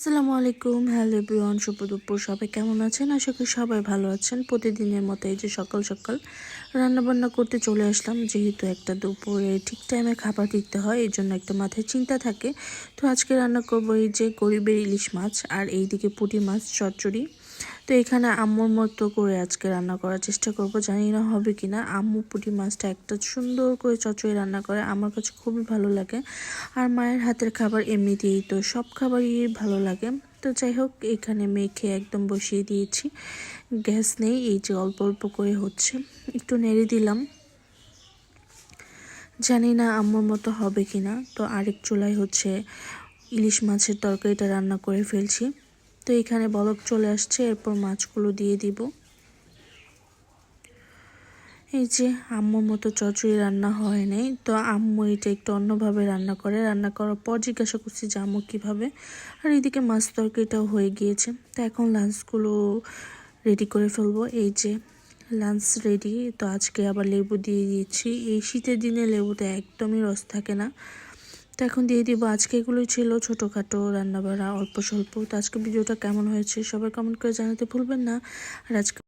আসসালামু আলাইকুম, hello everyone, শুভ দুপুর। সবাই কেমন আছেন? আশা করি সবাই ভালো আছেন। প্রতিদিনের মতো এই যে সকাল সকাল রান্নাবান্না করতে চলে আসলাম, যেহেতু একটা দুপুরে ঠিক টাইমে খাবার দিতে হয়, এই জন্য একটা মাথায় চিন্তা থাকে। তো আজকে রান্না করবো এই যে গরিবের ইলিশ মাছ, আর এইদিকে পুঁটি মাছ চচ্চড়ি। তো এখানে আম্মুর মতো করে আজকে রান্না করার চেষ্টা করব, জানি না হবে কিনা। আম্মু পুঁটি মাছটা একটা সুন্দর করে চচ্চড়ি রান্না করে, আমার কাছে খুবই ভালো লাগে। আর মায়ের হাতের খাবার এমনিতেই তো সব খাবারই ভালো লাগে। তো যাই হোক, এখানে মেখে একদম বসিয়ে দিয়েছি, গ্যাস নেই, এই যে অল্প অল্প করে হচ্ছে, একটু নেড়ে দিলাম। জানি না আম্মুর মতো হবে কিনা। তো আরেক চুলায় হচ্ছে ইলিশ মাছের তরকারিটা রান্না করে ফেলছি। তো এখানে বলক চলে আসছে, এরপর মাছগুলো দিয়ে দিব। এই যে আম্মুর মতো চচ্চড়ি রান্না হয় নাই, তো আম্মু এটা একটু অন্যভাবে রান্না করে। রান্না করার পর জিজ্ঞাসা করছি যে আম্মু কীভাবে। আর এইদিকে মাছ তরকারিটাও হয়ে গিয়েছে। তো এখন লাঞ্চগুলো রেডি করে ফেলবো। এই যে লাঞ্চ রেডি। তো আজকে আবার লেবু দিয়ে দিয়েছি, এই শীতের দিনে লেবুতে একদমই রস থাকে না। তো এখন দিয়ে দিব। আজকে এগুলোই ছিল ছোটোখাটো রান্নাবাড়া, অল্প স্বল্প। তো আজকে ভিডিওটা কেমন হয়েছে সবাই কমেন্ট করে জানাতে ভুলবেন না। আর আজকে